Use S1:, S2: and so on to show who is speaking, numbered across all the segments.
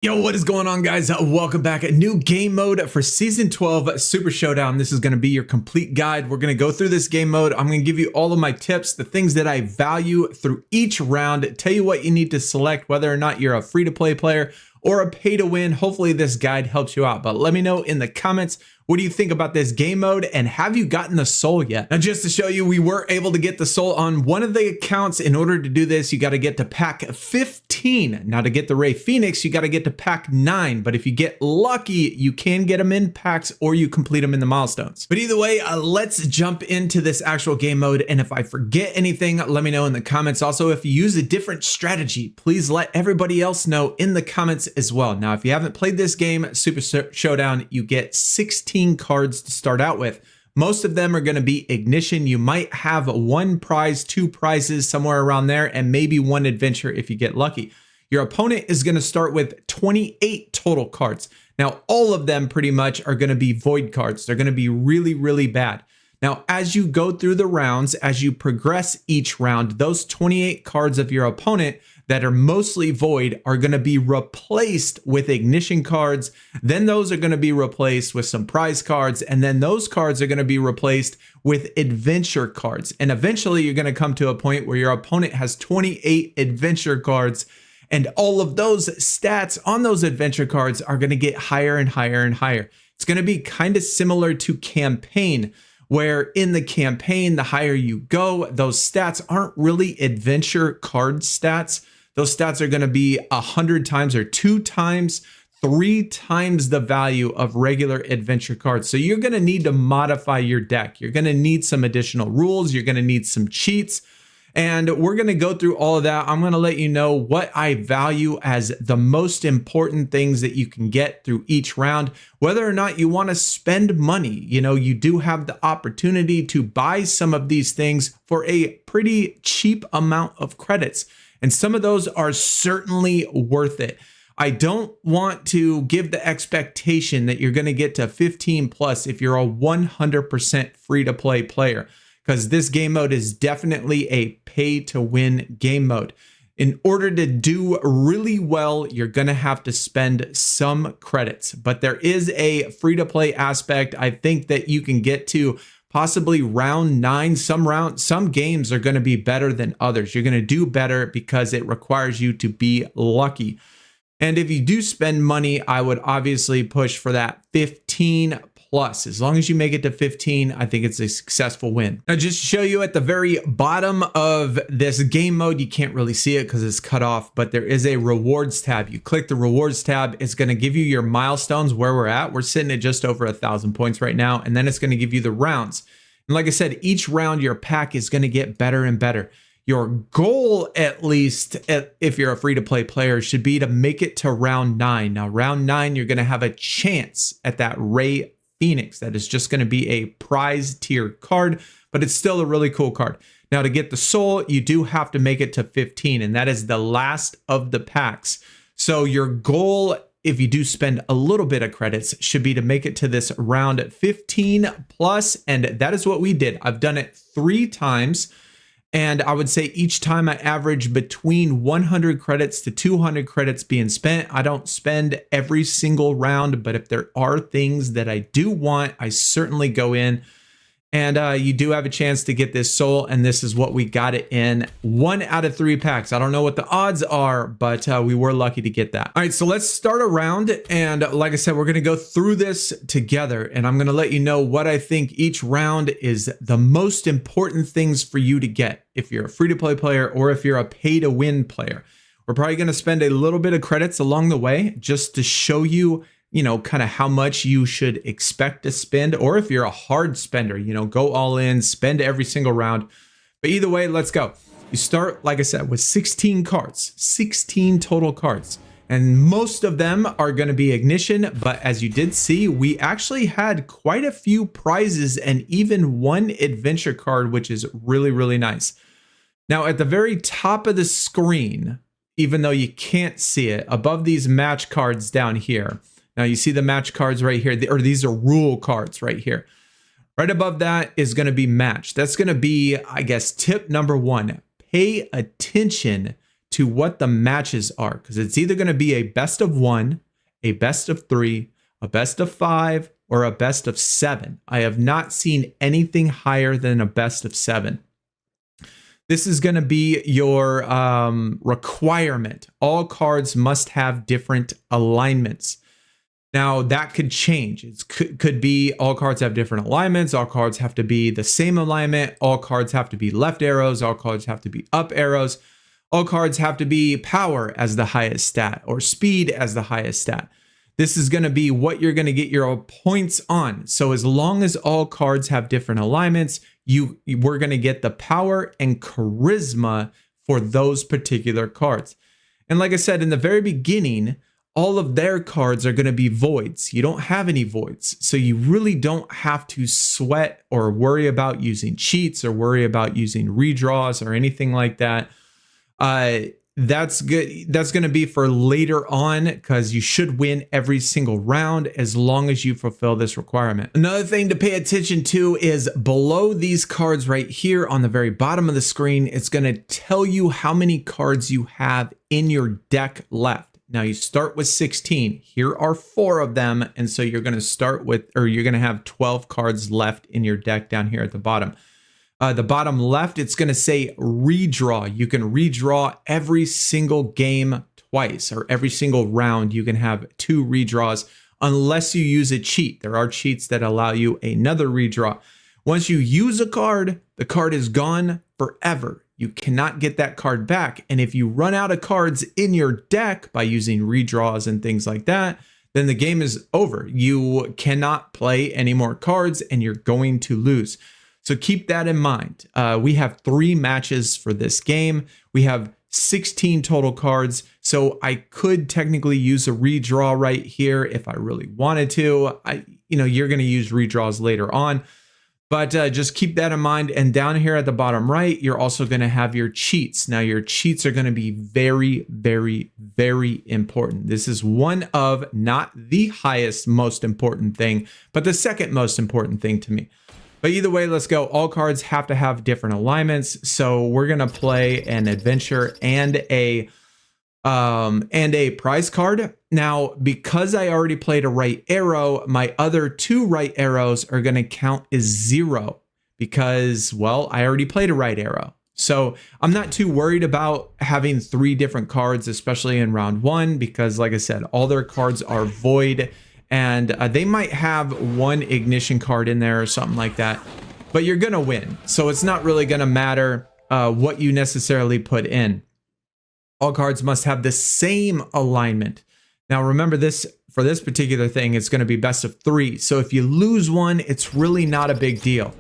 S1: Yo, what is going on, guys? Welcome back. A new game mode for Season 12 Super Showdown. This is going to be your complete guide. We're going to go through this game mode. I'm going to give you all of my tips, the things that I value through each round, tell you what you need to select, whether or not you're a free-to-play player or a pay-to-win. Hopefully this guide helps you out. But let me know in the comments, what do you think about this game mode, and have you gotten the soul yet? Now, just to show you, we were able to get the soul on one of the accounts. In order to do this, you got to get to pack 15. Now, to get the Ray Phoenix, you got to get to pack 9. But if you get lucky, you can get them in packs or you complete them in the milestones. But either way, let's jump into this actual game mode. And if I forget anything, let me know in the comments. Also, if you use a different strategy, please let everybody else know in the comments as well. Now, if you haven't played this game, Super Showdown, you get 16 cards to start out with. Most of them are going to be ignition. You might have one prize, two prizes, somewhere around there, and maybe one adventure if you get lucky. Your opponent is going to start with 28 total cards. Now, all of them pretty much are going to be void cards. They're going to be really, really bad. Now, as you go through the rounds, as you progress each round, those 28 cards of your opponent that are mostly void are going to be replaced with ignition cards. Then those are going to be replaced with some prize cards. And then those cards are going to be replaced with adventure cards. And eventually you're going to come to a point where your opponent has 28 adventure cards. And all of those stats on those adventure cards are going to get higher and higher and higher. It's going to be kind of similar to campaign, where in the campaign, the higher you go, those stats aren't really adventure card stats. Those stats are going to be 100 times or 2 times, 3 times the value of regular adventure cards. So you're going to need to modify your deck. You're going to need some additional rules. You're going to need some cheats. And we're going to go through all of that. I'm going to let you know what I value as the most important things that you can get through each round. Whether or not you want to spend money, you do have the opportunity to buy some of these things for a pretty cheap amount of credits. And some of those are certainly worth it. I don't want to give the expectation that you're going to get to 15 plus if you're a 100% free-to-play player, because this game mode is definitely a pay-to-win game mode. In order to do really well, you're going to have to spend some credits, but there is a free-to-play aspect. I think that you can get to possibly round 9. Some games are going to be better than others. You're going to do better because it requires you to be lucky. And if you do spend money, I would obviously push for that 15 plus. As long as you make it to 15, I think it's a successful win. Now, just to show you at the very bottom of this game mode, you can't really see it because it's cut off, but there is a rewards tab. You click the rewards tab, it's going to give you your milestones where we're at. We're sitting at just over 1,000 points right now, and then it's going to give you the rounds. And like I said, each round your pack is going to get better and better. Your goal, at least if you're a free-to-play player, should be to make it to round 9. Now, round 9, you're going to have a chance at that Ray Phoenix. That is just going to be a prize tier card, but it's still a really cool card. Now, to get the soul, you do have to make it to 15, and that is the last of the packs. So your goal, if you do spend a little bit of credits, should be to make it to this round 15 plus, and that is what we did. I've done it 3 times. And I would say each time I average between 100 credits to 200 credits being spent. I don't spend every single round, but if there are things that I do want, I certainly go in. And you do have a chance to get this soul, and this is what we got it in. 1 out of 3 packs. I don't know what the odds are, but we were lucky to get that. All right, so let's start a round. And like I said, we're going to go through this together, and I'm going to let you know what I think each round is the most important things for you to get if you're a free-to-play player or if you're a pay-to-win player. We're probably going to spend a little bit of credits along the way just to show you kind of how much you should expect to spend, or if you're a hard spender, go all in, spend every single round. But either way, let's go. You start, like I said, with 16 cards, 16 total cards, and most of them are going to be ignition. But as you did see, we actually had quite a few prizes and even 1 adventure card, which is really, really nice. Now, at the very top of the screen, even though you can't see it, above these match cards down here, now you see the match cards right here, or these are rule cards right here. Right above that is going to be match. That's going to be, I guess, tip number 1. Pay attention to what the matches are, because it's either going to be a best of 1, a best of 3, a best of 5, or a best of 7. I have not seen anything higher than a best of 7. This is going to be your requirement. All cards must have different alignments. Now, that could change. It could be all cards have different alignments. All cards have to be the same alignment. All cards have to be left arrows. All cards have to be up arrows. All cards have to be power as the highest stat or speed as the highest stat. This is going to be what you're going to get your points on. So as long as all cards have different alignments, we're going to get the power and charisma for those particular cards. And like I said, in the very beginning, all of their cards are going to be voids. You don't have any voids. So you really don't have to sweat or worry about using cheats or worry about using redraws or anything like that. That's good. That's going to be for later on, because you should win every single round as long as you fulfill this requirement. Another thing to pay attention to is below these cards right here on the very bottom of the screen, it's going to tell you how many cards you have in your deck left. Now you start with 16. Here are 4 of them. And so you're going to start with, or you're going to have 12 cards left in your deck down here at the bottom. The bottom left, it's going to say redraw. You can redraw every single game twice, or every single round. You can have 2 redraws unless you use a cheat. There are cheats that allow you another redraw. Once you use a card, the card is gone forever. You cannot get that card back. And if you run out of cards in your deck by using redraws and things like that, then the game is over. You cannot play any more cards and you're going to lose. So keep that in mind. We have 3 matches for this game. We have 16 total cards. So I could technically use a redraw right here if I really wanted to. You're going to use redraws later on, but just keep that in mind. And down here at the bottom right, you're also going to have your cheats. Now your cheats are going to be very, very, very important. This is one of, not the highest most important thing, but the second most important thing to me. But either way, let's go. All cards have to have different alignments. So we're going to play an adventure and a prize card. Now, because I already played a right arrow, my other 2 right arrows are going to count as 0 because, well, I already played a right arrow. So I'm not too worried about having 3 different cards, especially in round 1, because like I said, all their cards are void. And they might have 1 ignition card in there or something like that, but you're going to win. So it's not really going to matter what you necessarily put in. All cards must have the same alignment. Now, remember this, for this particular thing, it's going to be best of 3. So if you lose one, it's really not a big deal.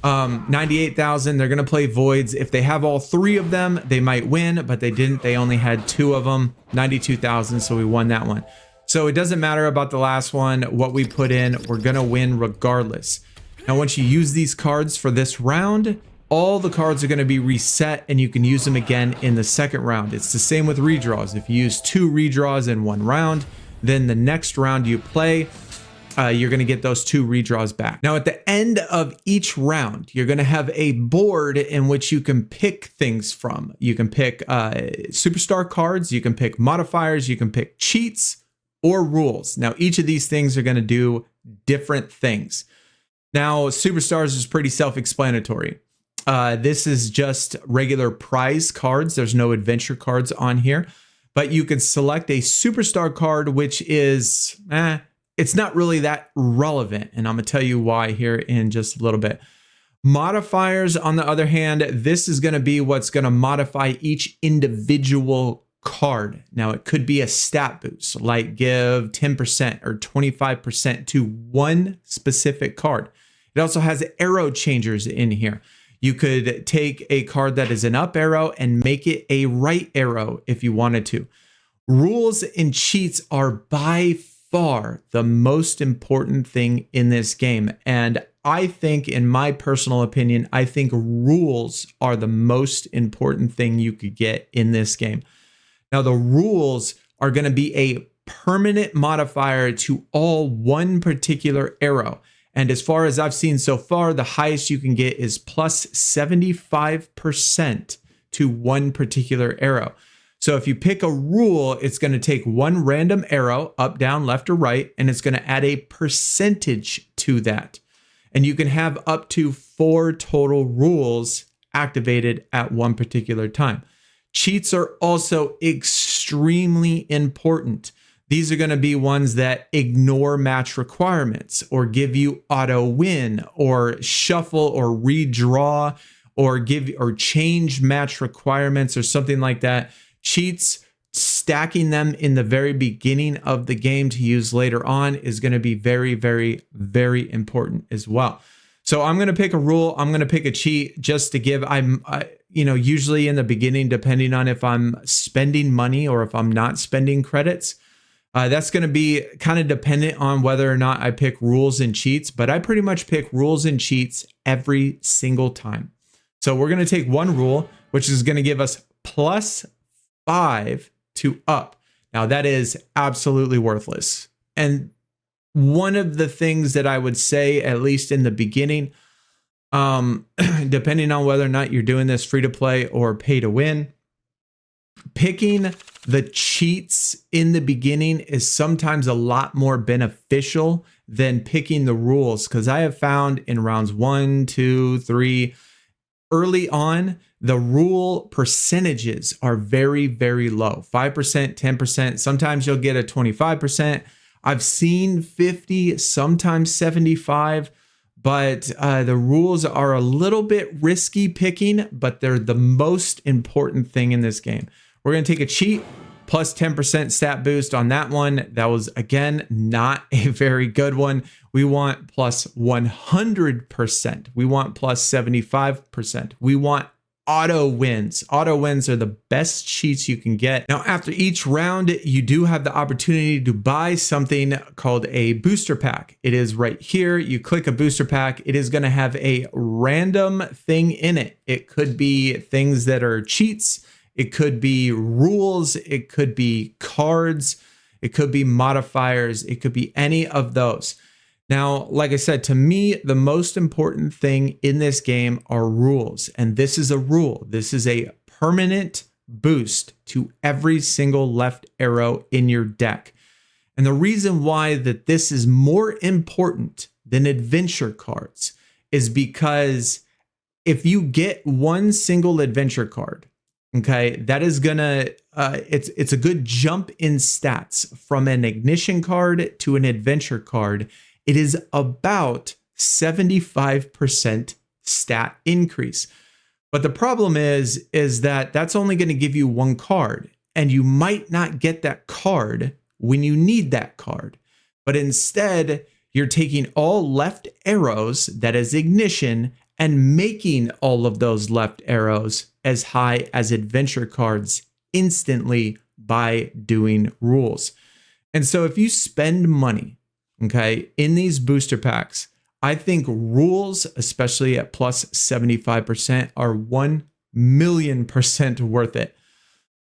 S1: 98,000, they're going to play voids. If they have all 3 of them, they might win, but they didn't. They only had 2 of them, 92,000. So we won that one. So it doesn't matter about the last one. What we put in, we're going to win regardless. Now, once you use these cards for this round, all the cards are going to be reset and you can use them again in the second round. It's the same with redraws. If you use 2 redraws in 1 round, then the next round you play, you're going to get those 2 redraws back. Now, at the end of each round, you're going to have a board in which you can pick things from. You can pick superstar cards, you can pick modifiers, you can pick cheats, or rules. Now, each of these things are going to do different things. Now, superstars is pretty self-explanatory. This is just regular prize cards. There's no adventure cards on here, but you can select a superstar card, which is, it's not really that relevant. And I'm going to tell you why here in just a little bit. Modifiers, on the other hand, this is going to be what's going to modify each individual card. Now, it could be a stat boost, like give 10% or 25% to one specific card. It also has arrow changers in here. You could take a card that is an up arrow and make it a right arrow if you wanted to. Rules and cheats are by far the most important thing in this game. And I think, in my personal opinion, I think rules are the most important thing you could get in this game. Now, the rules are going to be a permanent modifier to all one particular arrow. And as far as I've seen so far, the highest you can get is plus 75% to one particular arrow. So if you pick a rule, it's going to take one random arrow up, down, left, or right, and it's going to add a percentage to that. And you can have up to 4 total rules activated at one particular time. Cheats are also extremely important. These are going to be ones that ignore match requirements or give you auto win or shuffle or redraw or change match requirements or something like that. Cheats, stacking them in the very beginning of the game to use later on is going to be very, very, very important as well. So I'm going to pick a rule. I'm going to pick a cheat just to give. Usually in the beginning, depending on if I'm spending money or if I'm not spending credits, that's going to be kind of dependent on whether or not I pick rules and cheats, but I pretty much pick rules and cheats every single time. So we're going to take one rule, which is going to give us +5 to up. Now that is absolutely worthless. And one of the things that I would say, at least in the beginning, depending on whether or not you're doing this free to play or pay to win, picking the cheats in the beginning is sometimes a lot more beneficial than picking the rules. Because I have found in rounds 1, 2, 3, early on, the rule percentages are very, very low. 5%, 10%. Sometimes you'll get a 25%. I've seen 50, sometimes 75, but the rules are a little bit risky picking, but they're the most important thing in this game. We're going to take a cheat, plus 10% stat boost on that one. That was, again, not a very good one. We want plus 100%. We want plus 75%. We want auto wins. Auto wins are the best cheats you can get. Now, after each round, you do have the opportunity to buy something called a booster pack. It is right here. You click a booster pack. It is going to have a random thing in it. It could be things that are cheats. It could be rules. It could be cards. It could be modifiers. It could be any of those. Now, like I said, to me, the most important thing in this game are rules. And this is a rule. This is a permanent boost to every single left arrow in your deck. And the reason why that this is more important than adventure cards is because if you get one single adventure card, okay, that is gonna, it's a good jump in stats from an ignition card to an adventure card. It is about 75% stat increase. But the problem is that that's only going to give you one card, and you might not get that card when you need that card. But instead, you're taking all left arrows, that is ignition, and making all of those left arrows as high as adventure cards instantly by doing rules. And so if you spend money, okay, in these booster packs, I think rules, especially at plus 75%, are 1,000,000% worth it.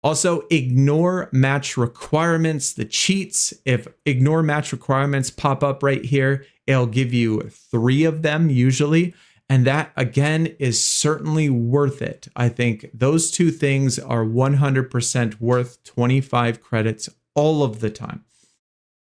S1: Also, ignore match requirements, the cheats. If ignore match requirements pop up right here, it'll give you 3 of them usually. And that, again, is certainly worth it. I think those 2 things are 100% worth 25 credits all of the time.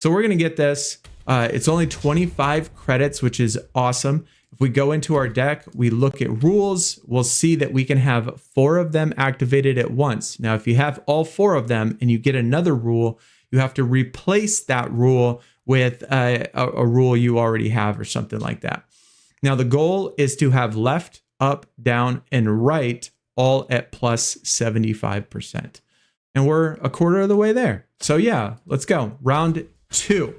S1: So we're going to get this. It's only 25 credits, which is awesome. If we go into our deck, we look at rules, we'll see that we can have 4 of them activated at once. Now, if you have all 4 of them and you get another rule, you have to replace that rule with a rule you already have or something like that. Now, the goal is to have left, up, down, and right all at plus 75%. And we're a quarter of the way there. So yeah, let's go. Round 2.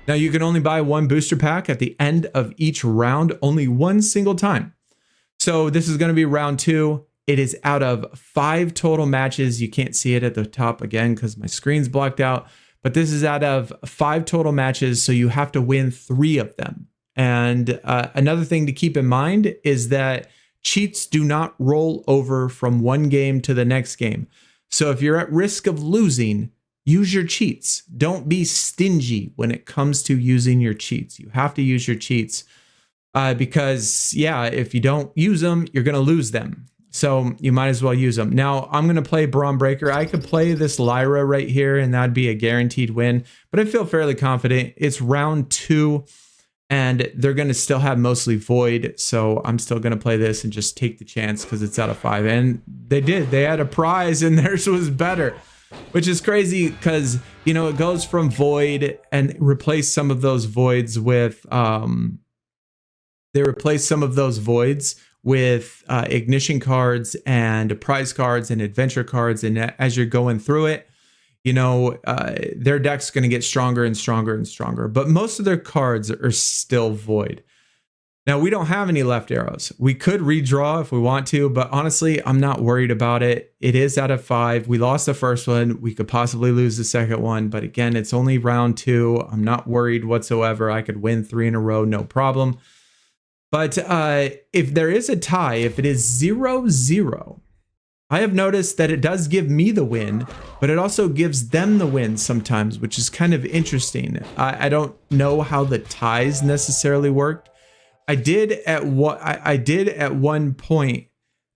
S1: Now, you can only buy 1 booster pack at the end of each round, only 1 single time. So this is going to be round 2. It is out of 5 total matches. You can't see it at the top again because my screen's blocked out. But this is out of 5 total matches, so you have to win 3 of them. And another thing to keep in mind is that cheats do not roll over from one game to the next game. So if you're at risk of losing, use your cheats. Don't be stingy when it comes to using your cheats. You have to use your cheats because, yeah, if you don't use them, you're going to lose them. So you might as well use them. Now I'm going to play Braun Breaker. I could play this Lyra right here and that'd be a guaranteed win, but I feel fairly confident. It's round 2 and they're going to still have mostly Void. So I'm still going to play this and just take the chance because it's out of 5. And they did. They had a prize and theirs was better, which is crazy because, you know, it goes from Void and replace some of those voids with, they replace some of those voids with ignition cards and prize cards and adventure cards. And as you're going through it, you know, their deck's going to get stronger and stronger and stronger. But most of their cards are still void. Now, we don't have any left arrows. We could redraw if we want to, but honestly, I'm not worried about it. It is out of 5. We lost the first one. We could possibly lose the second one. But again, it's only round 2. I'm not worried whatsoever. I could win 3 in a row, no problem. But if there is a tie, if it is 0-0, I have noticed that it does give me the win, but it also gives them the win sometimes, which is kind of interesting. I don't know how the ties necessarily worked. I did at one point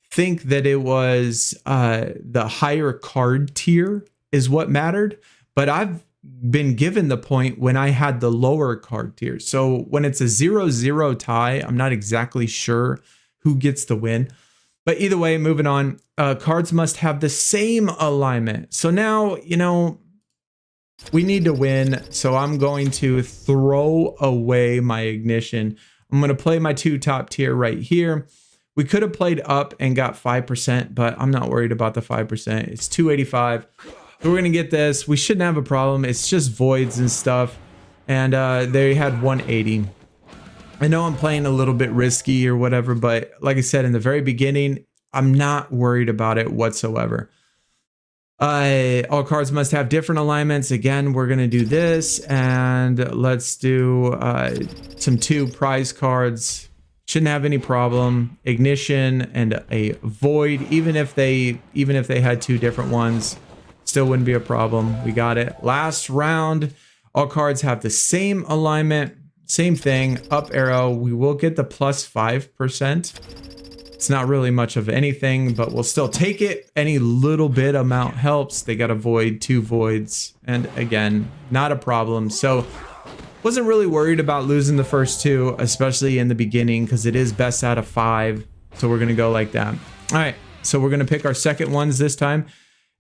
S1: think that it was the higher card tier is what mattered, but I've been given the point when I had the lower card tier. So when it's a 0-0 tie, I'm not exactly sure who gets the win. But either way, moving on, cards must have the same alignment. So now, you know, we need to win. So I'm going to throw away my ignition. I'm going to play my 2 top tier right here. We could have played up and got 5%, but I'm not worried about the 5%. It's 285. So we're going to get this. We shouldn't have a problem. It's just voids and stuff. And they had 180. I know I'm playing a little bit risky or whatever, but like I said in the very beginning, I'm not worried about it whatsoever. All cards must have different alignments. Again, we're going to do this. And let's do some 2 prize cards. Shouldn't have any problem. Ignition and a void. Even if they had 2 different ones, still wouldn't be a problem. We got it. Last round, all cards have the same alignment, same thing, up arrow. We will get the plus 5%. It's not really much of anything, but we'll still take it. Any little bit amount helps. They got a void, 2 voids, and again, not a problem. So wasn't really worried about losing the first 2, especially in the beginning, because it is best out of 5. So we're going to go like that. All right, so we're going to pick our second ones this time.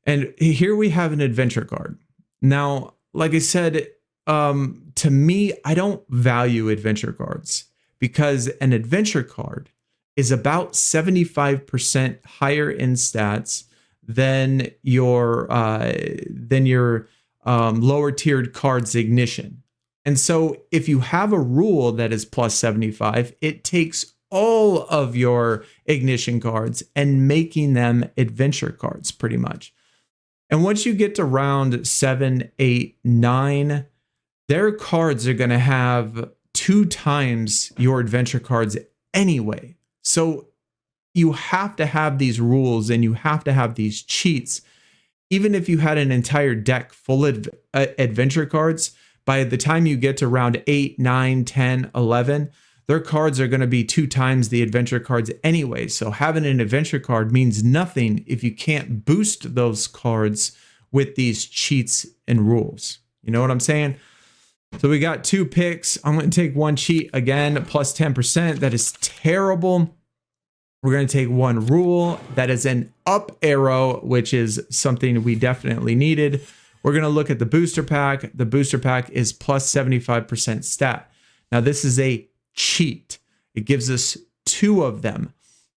S1: And here we have an adventure card. Now, like I said, to me, I don't value adventure cards because an adventure card is about 75% higher in stats than your lower tiered card's ignition. And so if you have a rule that is plus 75, it takes all of your ignition cards and making them adventure cards pretty much. And once you get to round 7, 8, 9, their cards are going to have 2 times your adventure cards anyway. So you have to have these rules and you have to have these cheats. Even if you had an entire deck full of adventure cards, by the time you get to round 8, 9, 10, 11, their cards are going to be 2 times the adventure cards anyway. So having an adventure card means nothing if you can't boost those cards with these cheats and rules. You know what I'm saying? So we got 2 picks. I'm going to take 1 cheat again, plus 10%. That is terrible. We're going to take 1 rule. That is an up arrow, which is something we definitely needed. We're going to look at the booster pack. The booster pack is plus 75% stat. Now this is a cheat. It gives us 2 of them.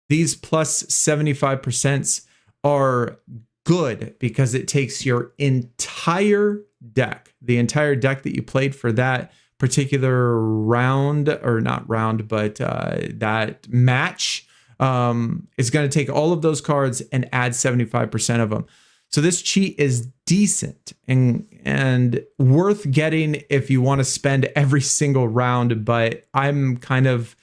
S1: These plus 75% are good because it takes your entire deck, the entire deck that you played for that particular round, or not round, but that match. It's going to take all of those cards and add 75% of them. So this cheat is decent and worth getting if you want to spend every single round, but I'm kind of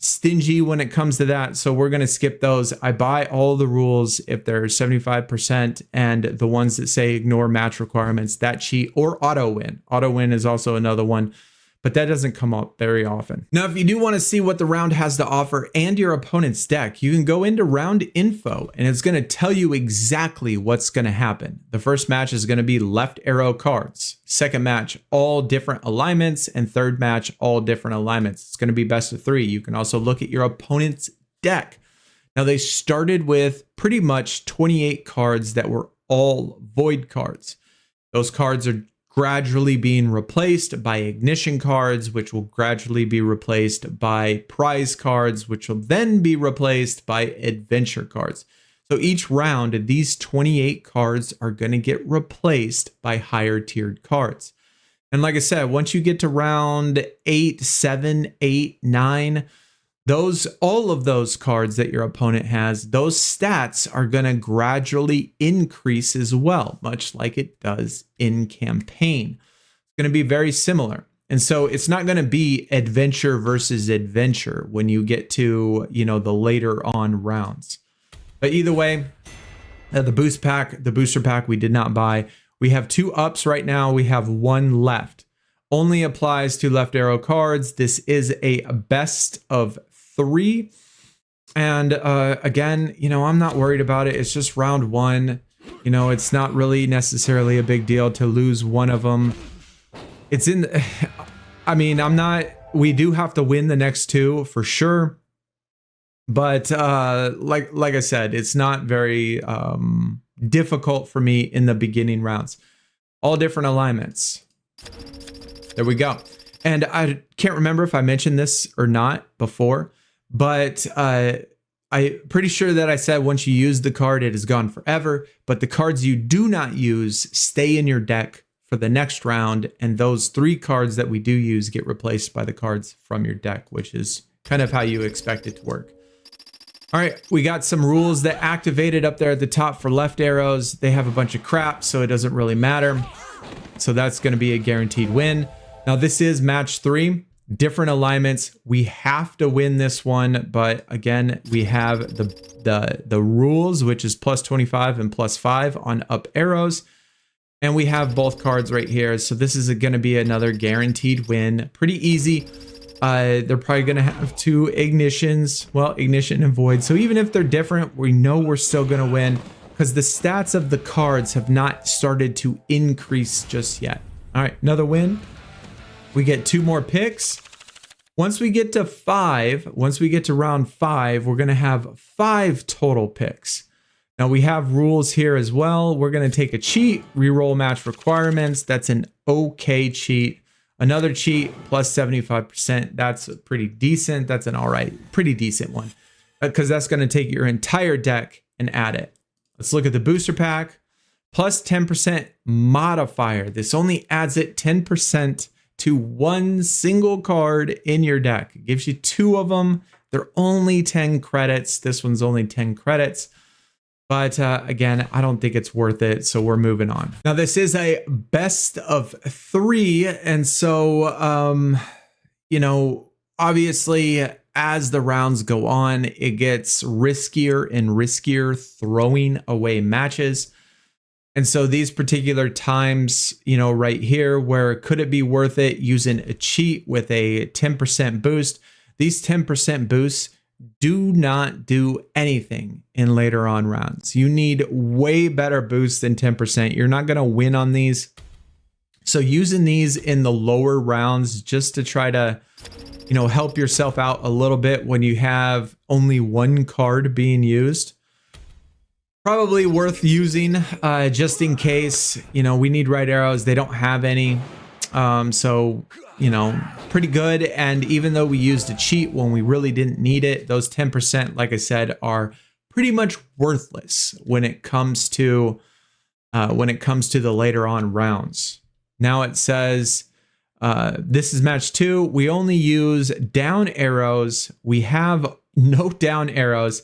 S1: stingy when it comes to that. So we're going to skip those. I buy all the rules if they're 75%, and the ones that say ignore match requirements, that cheat, or auto win. Auto win is also another one. but that doesn't come up very often. Now, if you do want to see what the round has to offer and your opponent's deck, you can go into round info and it's going to tell you exactly what's going to happen. The first match is going to be left arrow cards. Second match, all different alignments, and third match, all different alignments. It's going to be best of 3. You can also look at your opponent's deck. Now, they started with pretty much 28 cards that were all void cards. Those cards are gradually being replaced by ignition cards, which will gradually be replaced by prize cards, which will then be replaced by adventure cards. So each round, these 28 cards are going to get replaced by higher tiered cards. And like I said, once you get to round 8, 7, 8, 9, all of those cards that your opponent has, those stats are going to gradually increase as well, much like it does in campaign. It's going to be very similar. And so it's not going to be adventure versus adventure when you get to, the later on rounds. But either way, the booster pack we did not buy. We have 2 ups right now. We have 1 left. Only applies to left arrow cards. This is a best of 3. And again, I'm not worried about it. It's just round 1. It's not really necessarily a big deal to lose one of them. We do have to win the next 2 for sure. But like I said, it's not very difficult for me in the beginning rounds. All different alignments. There we go. And I can't remember if I mentioned this or not before, but I'm pretty sure that I said once you use the card, it is gone forever. But the cards you do not use stay in your deck for the next round. And those 3 cards that we do use get replaced by the cards from your deck, which is kind of how you expect it to work. All right, we got some rules that activated up there at the top for left arrows. They have a bunch of crap, so it doesn't really matter. So that's going to be a guaranteed win. Now, this is match 3, different alignments. We have to win this one, but again, we have the rules, which is plus 25 and plus 5 on up arrows. And we have both cards right here. So this is going to be another guaranteed win. Pretty easy. They're probably going to have 2 ignitions. Well, ignition and void. So even if they're different, we know we're still going to win because the stats of the cards have not started to increase just yet. All right, another win. We get 2 more picks. Once we get to 5, once we get to round 5, we're going to have 5 total picks. Now we have rules here as well. We're going to take a cheat, reroll match requirements. That's an okay cheat. Another cheat, plus 75%. That's pretty decent. That's an all right, pretty decent one. Because that's going to take your entire deck and add it. Let's look at the booster pack. Plus 10% modifier. This only adds it 10% to 1 single card in your deck. It gives you 2 of them. They're only 10 credits. This one's only 10 credits. But again, I don't think it's worth it, so we're moving on. Now, this is a best of 3, and so, obviously, as the rounds go on, it gets riskier and riskier throwing away matches. And so these particular times, right here, where could it be worth it using a cheat with a 10% boost? These 10% boosts do not do anything in later on rounds. You need way better boosts than 10%. You're not going to win on these. So using these in the lower rounds just to try to, help yourself out a little bit when you have only 1 card being used, probably worth using just in case, we need right arrows. They don't have any. So, pretty good. And even though we used a cheat when we really didn't need it, those 10%, like I said, are pretty much worthless when it comes to the later on rounds. Now it says, this is match 2. We only use down arrows. We have no down arrows.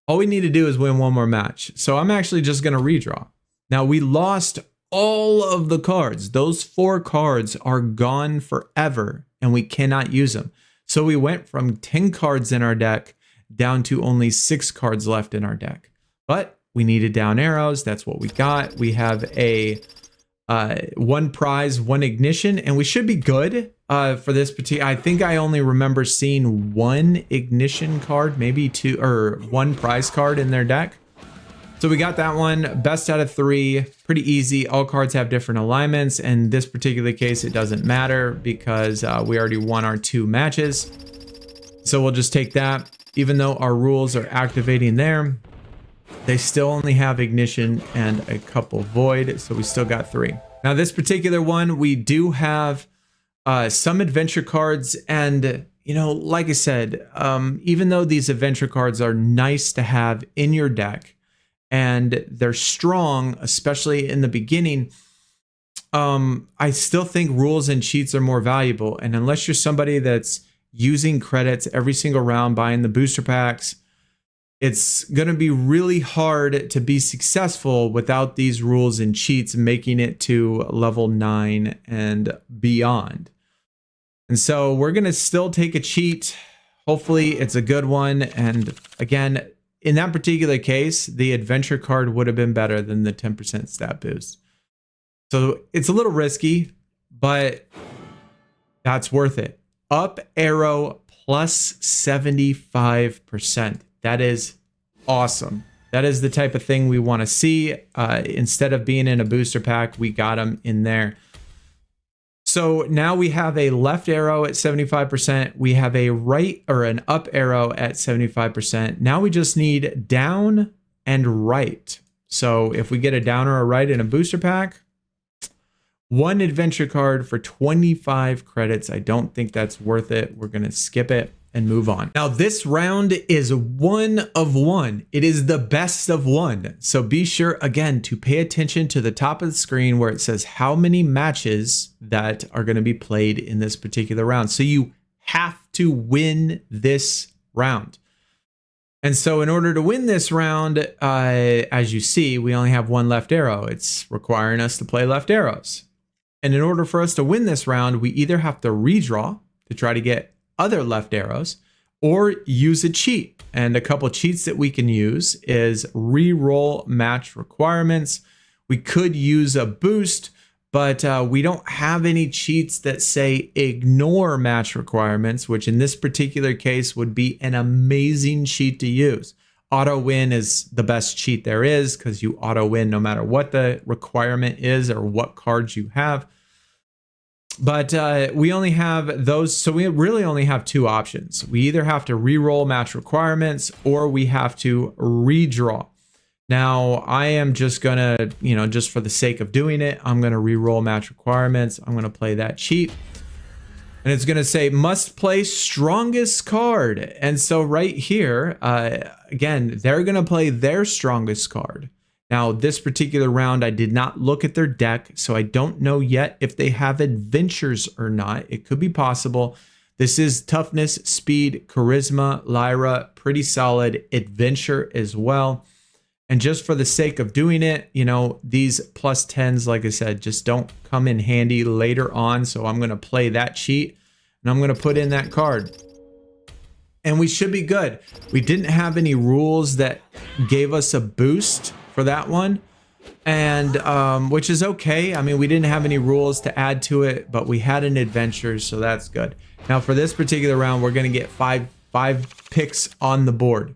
S1: All we need to do is win 1 more match. So I'm actually just going to redraw. Now we lost all of the cards. Those 4 cards are gone forever and we cannot use them. So we went from 10 cards in our deck down to only 6 cards left in our deck. But we needed down arrows. That's what we got. We have a one prize, one ignition, and we should be good for this particular. I think I only remember seeing one ignition card, maybe two, or one prize card in their deck. So we got that one, best out of 3, pretty easy. All cards have different alignments. In this particular case, it doesn't matter because we already won our 2 matches. So we'll just take that. Even though our rules are activating there, they still only have ignition and a couple void, so we still got 3. Now this particular one, we do have some adventure cards, and you know, like I said, even though these adventure cards are nice to have in your deck and they're strong, especially in the beginning, I still think rules and cheats are more valuable. And unless you're somebody that's using credits every single round, buying the booster packs, it's going to be really hard to be successful without these rules and cheats, making it to level 9 and beyond. And so we're going to still take a cheat. Hopefully it's a good one. And again, in that particular case, the adventure card would have been better than the 10% stat boost. So it's a little risky, but that's worth it. Up arrow plus 75%. That is awesome. That is the type of thing we want to see. Instead of being in a booster pack, we got them in there. So now we have a left arrow at 75%. We have a right or an up arrow at 75%. Now we just need down and right. So if we get a down or a right in a booster pack, one adventure card for 25 credits. I don't think that's worth it. We're going to skip it and move on. Now this round is 1 of 1. It is the best of 1. So be sure again to pay attention to the top of the screen where it says how many matches that are going to be played in this particular round. So you have to win this round. And so in order to win this round, as you see, we only have one left arrow. It's requiring us to play left arrows. And in order for us to win this round, we either have to redraw to try to get other left arrows or use a cheat. And a couple cheats that we can use is re-roll match requirements. We could use a boost, but we don't have any cheats that say ignore match requirements, which in this particular case would be an amazing cheat to use. Auto win is the best cheat there is because you auto win no matter what the requirement is or what cards you have. But we only have those. So we really only have 2 options. We either have to re-roll match requirements or we have to redraw. Now I am just going to, you know, just for the sake of doing it, I'm going to re-roll match requirements. I'm going to play that cheat. And it's going to say must play strongest card. And so right here, again, they're going to play their strongest card. Now, this particular round, I did not look at their deck, so I don't know yet if they have adventures or not. It could be possible. This is toughness, speed, charisma, Lyra, pretty solid, adventure as well. And just for the sake of doing it, you know, these plus 10s, like I said, just don't come in handy later on. So I'm going to play that cheat and I'm going to put in that card. And we should be good. We didn't have any rules that gave us a boost for that one. And which is okay. I mean, we didn't have any rules to add to it, but we had an adventure, so that's good. Now for this particular round, we're going to get five picks on the board.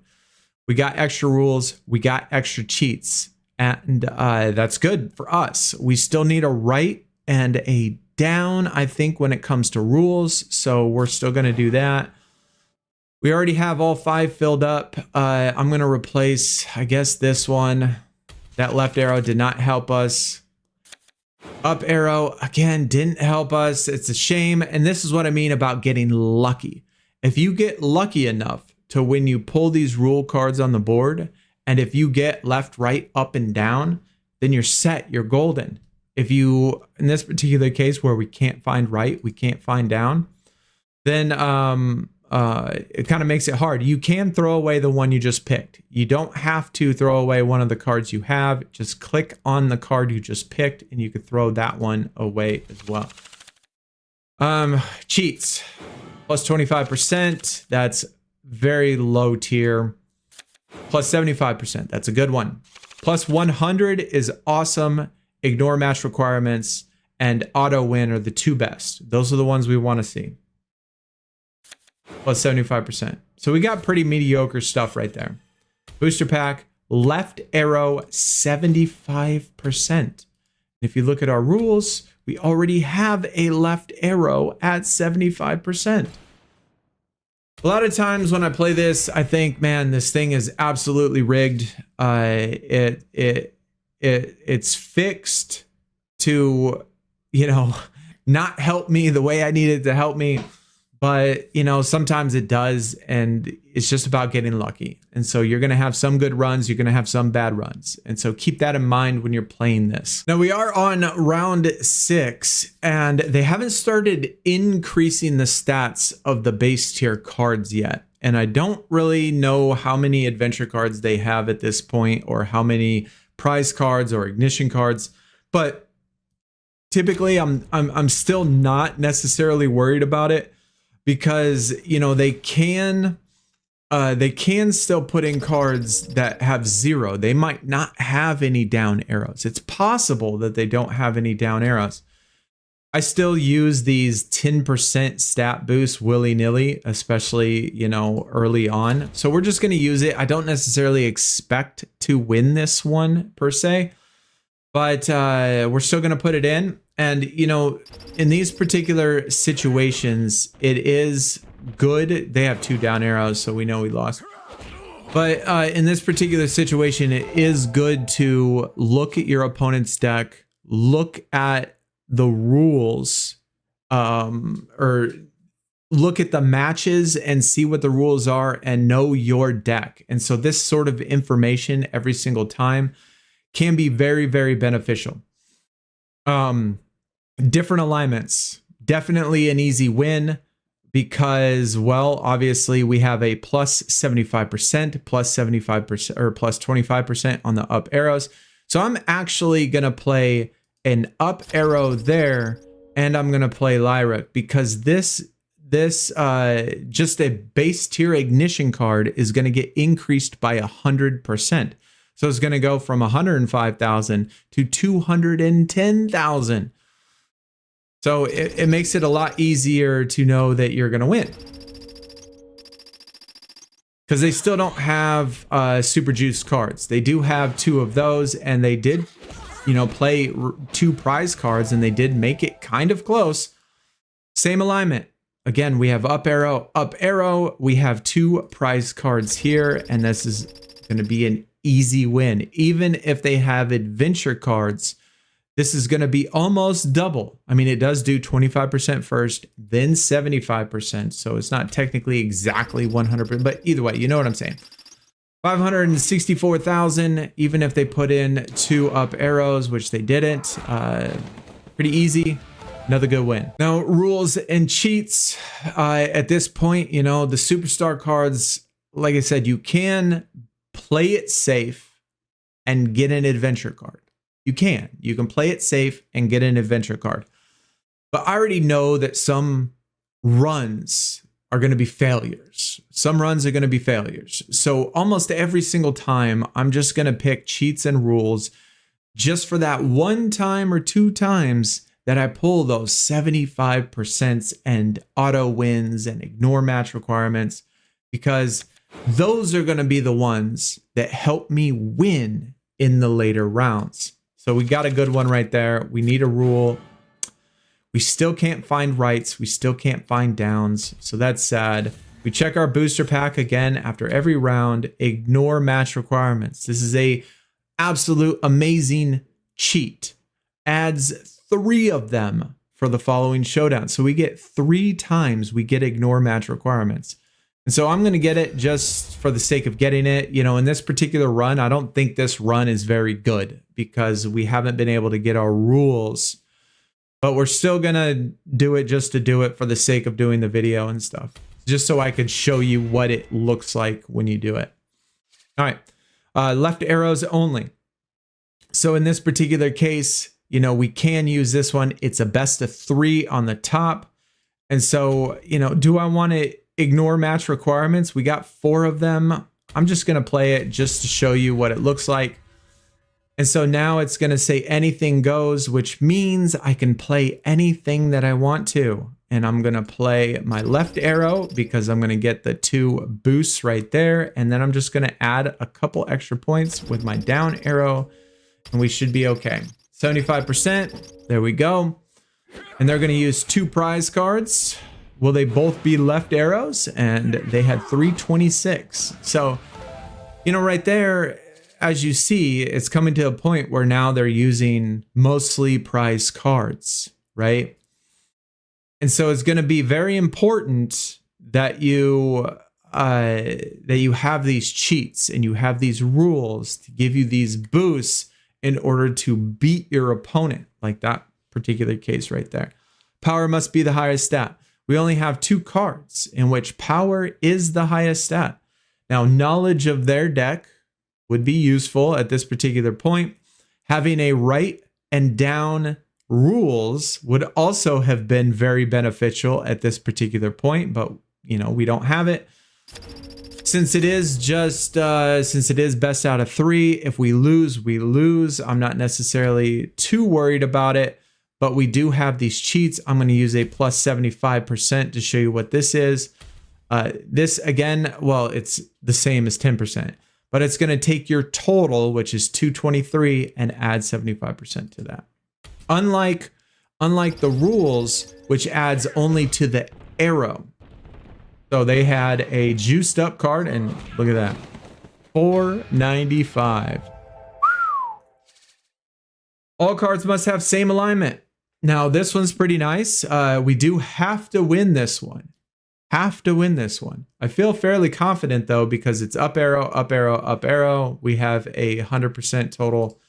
S1: We got extra rules, we got extra cheats, and that's good for us. We still need a right and a down, I think, when it comes to rules, so we're still going to do that. We already have all 5 filled up. I'm going to replace, I guess, this one. That left arrow did not help us. Up arrow, again, didn't help us. It's a shame, and this is what I mean about getting lucky. If you get lucky enough to when you pull these rule cards on the board, and if you get left, right, up, and down, then you're set, you're golden. If you, in this particular case where we can't find right, we can't find down, then it kind of makes it hard. You can throw away the one you just picked. You don't have to throw away one of the cards you have. Just click on the card you just picked and you could throw that one away as well. Cheats, plus 25%. That's very low tier. Plus 75%. That's a good one. Plus 100 is awesome. ignore match requirements, and auto win are the two best. Those are the ones we want to see. Plus 75%. So we got pretty mediocre stuff right there. Booster pack, left arrow 75%. If you look at our rules, we already have a left arrow at 75%. A lot of times when I play this, I think, man, this thing is absolutely rigged. It's fixed to, you know, not help me the way I need it to help me. But, you know, sometimes it does, and it's just about getting lucky. And so you're going to have some good runs, you're going to have some bad runs. And so keep that in mind when you're playing this. Now we are on round 6, and they haven't started increasing the stats of the base tier cards yet. And I don't really know how many adventure cards they have at this point, or how many prize cards or ignition cards. But typically I'm still not necessarily worried about it. Because, you know, they can still put in cards that have 0. They might not have any down arrows. It's possible that they don't have any down arrows. I still use these 10% stat boosts willy-nilly, especially, you know, early on. So we're just going to use it. I don't necessarily expect to win this one per se, but we're still going to put it in. And, you know, in these particular situations, it is good. They have 2 down arrows, so we know we lost. But in this particular situation, it is good to look at your opponent's deck, look at the rules, or look at the matches and see what the rules are and know your deck. And so this sort of information every single time can be very, very beneficial. Different alignments, definitely an easy win because, well, obviously we have a plus 75%, plus 75%, or plus 25% on the up arrows. So I'm actually going to play an up arrow there, and I'm going to play Lyric because this just a base tier ignition card is going to get increased by 100%. So it's going to go from 105,000 to 210,000. So it makes it a lot easier to know that you're going to win. Because they still don't have super juice cards. They do have 2 of those, and they did, you know, play 2 prize cards, and they did make it kind of close. Same alignment. Again, we have up arrow, up arrow. We have 2 prize cards here, and this is going to be an easy win. Even if they have adventure cards, this is going to be almost double. I mean, it does do 25% first, then 75%. So it's not technically exactly 100%, but either way, you know what I'm saying. 564,000, even if they put in 2 up arrows, which they didn't. Pretty easy. Another good win. Now, rules and cheats. At this point, you know, the superstar cards, like I said, you can play it safe and get an adventure card. You can play it safe and get an adventure card. But I already know that some runs are going to be failures. Some runs are going to be failures. So almost every single time, I'm just going to pick cheats and rules just for that 1 time or 2 times that I pull those 75% and auto wins and ignore match requirements, because those are going to be the ones that help me win in the later rounds. So we got a good one right there. We need a rule. We still can't find rights. We still can't find downs. So that's sad. We check our booster pack again after every round. Ignore match requirements. This is a absolute amazing cheat. Adds 3 of them for the following showdown. So we get 3 times we get ignore match requirements. And so I'm going to get it just for the sake of getting it. You know, in this particular run, I don't think this run is very good because we haven't been able to get our rules, but we're still going to do it just to do it for the sake of doing the video and stuff, just so I could show you what it looks like when you do it. All right. Left arrows only. So in this particular case, you know, we can use this one. It's a best of 3 on the top. And so, you know, do I want to ignore match requirements? We got 4 of them. I'm just going to play it just to show you what it looks like. And so now it's going to say anything goes, which means I can play anything that I want to. And I'm going to play my left arrow because I'm going to get the 2 boosts right there. And then I'm just going to add a couple extra points with my down arrow and we should be okay. 75%. There we go. And they're going to use 2 prize cards. Will they both be left arrows? And they had 326. So, you know, right there, as you see, it's coming to a point where now they're using mostly prize cards, right? And so it's going to be very important that you have these cheats and you have these rules to give you these boosts in order to beat your opponent, like that particular case right there. Power must be the highest stat. We only have 2 cards in which power is the highest stat. Now, knowledge of their deck would be useful at this particular point. Having a right and down rules would also have been very beneficial at this particular point, but you know, we don't have it. Since it is best out of 3, if we lose, we lose. I'm not necessarily too worried about it, but we do have these cheats. I'm going to use a plus 75% to show you what this is. This again, well, it's the same as 10%. But it's going to take your total, which is 223, and add 75% to that. Unlike the rules, which adds only to the arrow. So they had a juiced up card, and look at that. 495. All cards must have same alignment. Now, this one's pretty nice. We do have to win this one. Have to win this one. I feel fairly confident though, because it's up arrow, up arrow, up arrow. We have a 100% total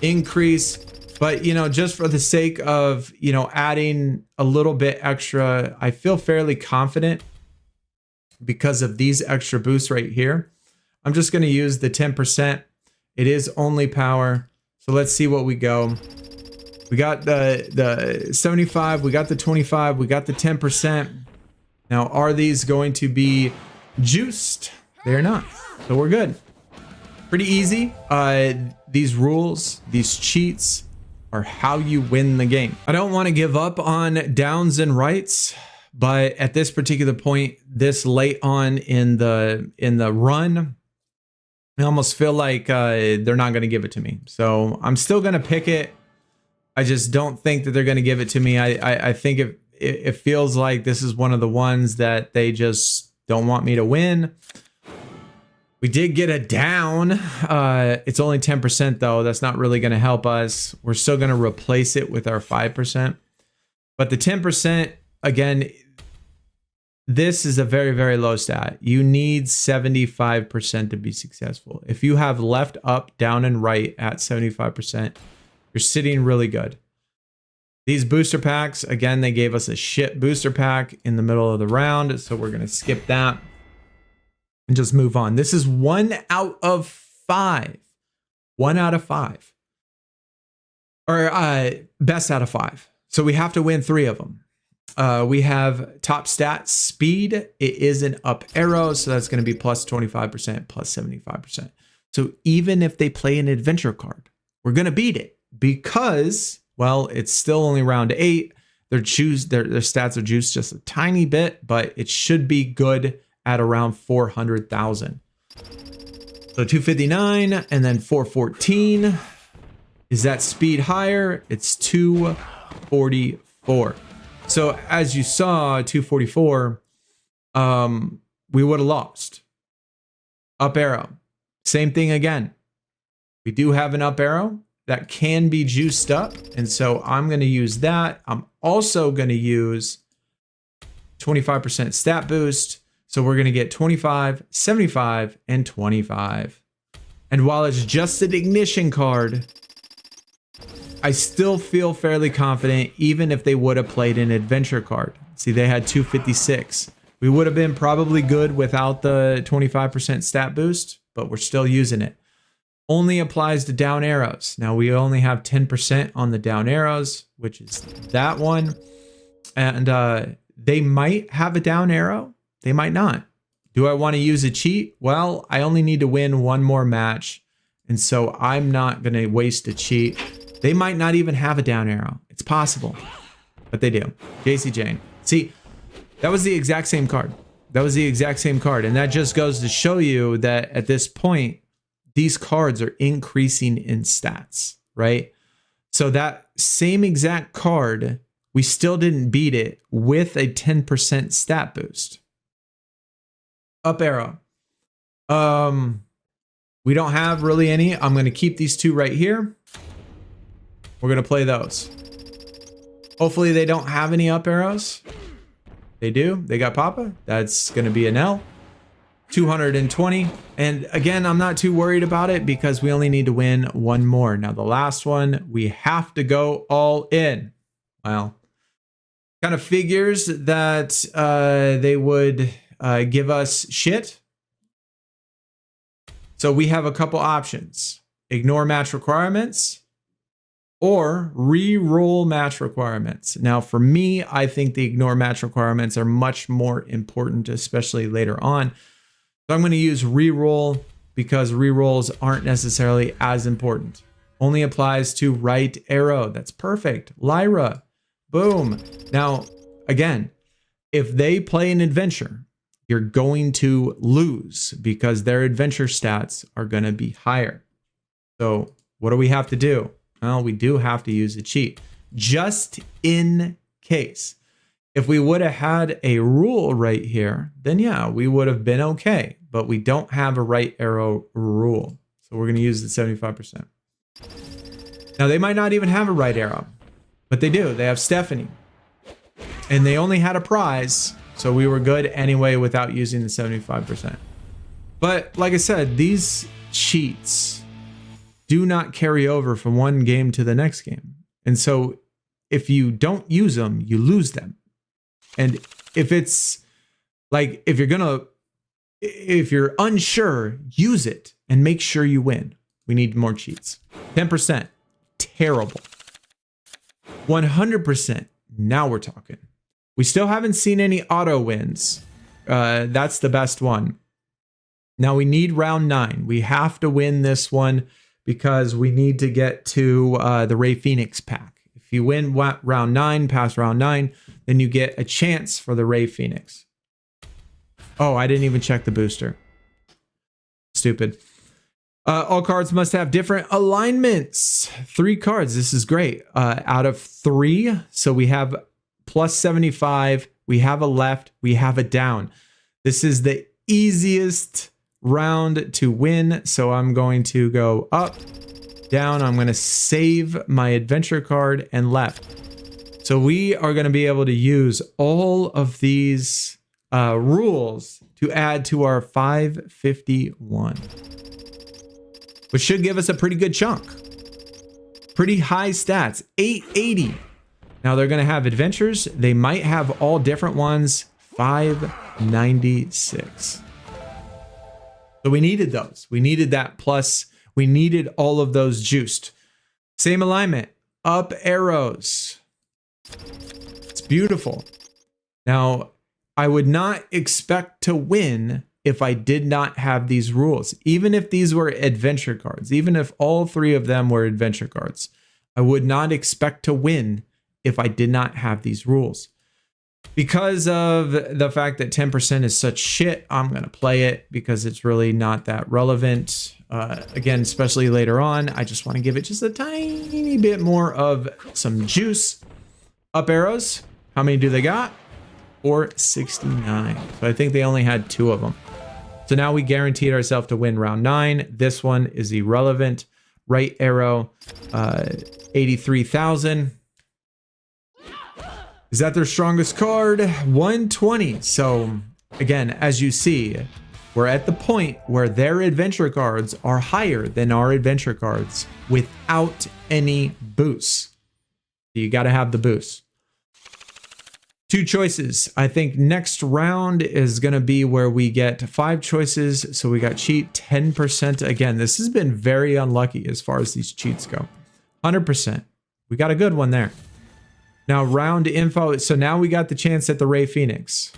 S1: increase, but you know, just for the sake of, you know, adding a little bit extra, I feel fairly confident because of these extra boosts right here. I'm just going to use the 10%. It is only power. So let's see what we go. We got the 75, we got the 25, we got the 10%. Now, are these going to be juiced? They're not. So we're good. Pretty easy. These rules, these cheats are how you win the game. I don't want to give up on downs and rights, but at this particular point, this late on in the run, I almost feel like they're not going to give it to me. So I'm still going to pick it. I just don't think that they're going to give it to me. I think it feels like this is one of the ones that they just don't want me to win. We did get a down. It's only 10% though. That's not really going to help us. We're still going to replace it with our 5%. But the 10%, again, this is a very, very low stat. You need 75% to be successful. If you have left, up, down, and right at 75%, you're sitting really good. These booster packs, again, they gave us a shit booster pack in the middle of the round, so we're going to skip that and just move on. This is 1 out of 5. 1 out of 5. Or best out of 5. So we have to win 3 of them. We have top stat speed. It is an up arrow, so that's going to be plus 25%, plus 75%. So even if they play an adventure card, we're going to beat it because, well, it's still only round 8. Their stats are juiced just a tiny bit, but it should be good at around 400,000. So 259 and then 414. Is that speed higher? It's 244. So as you saw, 244, we would have lost. Up arrow. Same thing again. We do have an up arrow that can be juiced up. And so I'm going to use that. I'm also going to use 25% stat boost. So we're going to get 25, 75, and 25. And while it's just an ignition card, I still feel fairly confident, even if they would have played an adventure card. See, they had 256. We would have been probably good without the 25% stat boost, but we're still using it. Only applies to down arrows. Now we only have 10% on the down arrows, which is that one. And they might have a down arrow. They might not. Do I want to use a cheat? Well, I only need to win one more match And so I'm not going to waste a cheat. They might not even have a down arrow. It's possible, but they do. JC Jane. See, that was the exact same card. That was the exact same card. And that just goes to show you that at this point, these cards are increasing in stats, right? So that same exact card, we still didn't beat it with a 10% stat boost. Up arrow. We don't have really any. I'm going to keep these two right here. We're going to play those. Hopefully they don't have any up arrows. They do. They got Papa. That's going to be an L. 220. And again, I'm not too worried about it because we only need to win one more. Now, the last one, we have to go all in. Well, kind of figures that they would give us shit. So we have a couple options. Ignore match requirements or re-roll match requirements. Now, for me, I think the ignore match requirements are much more important, especially later on. So I'm going to use re-roll because re-rolls aren't necessarily as important. Only applies to right arrow. That's perfect. Lyra. Boom. Now, again, if they play an adventure, you're going to lose because their adventure stats are going to be higher. So what do we have to do? Well, we do have to use a cheat just in case. If we would have had a rule right here, then yeah, we would have been okay, but we don't have a right arrow rule. So we're going to use the 75%. Now they might not even have a right arrow, but they do. They have Stephanie and they only had a prize. So we were good anyway without using the 75%. But like I said, these cheats do not carry over from one game to the next game. And so if you don't use them, you lose them. And if it's like, if you're unsure, use it and make sure you win. We need more cheats. 10%, terrible. 100%, now we're talking. We still haven't seen any auto wins. That's the best one. Now we need round 9. We have to win this one because we need to get to the Ray Phoenix pack. If you win round 9, past round 9, then you get a chance for the Ray Phoenix. Oh, I didn't even check the booster. Stupid. All cards must have different alignments. 3 cards. This is great. Out of 3, so we have plus 75, we have a left, we have a down. This is the easiest round to win. So I'm going to go up, down. I'm going to save my adventure card and left. So we are going to be able to use all of these rules to add to our 551, which should give us a pretty good chunk. Pretty high stats, 880. Now they're going to have adventures. They might have all different ones. 596. So we needed those. We needed that plus. We needed all of those juiced. Same alignment. Up arrows. It's beautiful. Now, I would not expect to win if I did not have these rules. Even if these were adventure cards. Even if all 3 of them were adventure cards. I would not expect to win if I did not have these rules. Because of the fact that 10% is such shit, I'm going to play it because it's really not that relevant. Again, especially later on, I just want to give it just a tiny bit more of some juice. Up arrows, how many do they got? 469. So I think they only had 2 of them. So now we guaranteed ourselves to win round 9. This one is irrelevant. Right arrow, 83,000. Is that their strongest card? 120. So again, as you see, we're at the point where their adventure cards are higher than our adventure cards without any boosts. You got to have the boost. 2 choices. I think next round is going to be where we get 5 choices. So we got cheat 10%. Again, this has been very unlucky as far as these cheats go. 100%. We got a good one there. Now round info. So now we got the chance at the Ray Phoenix.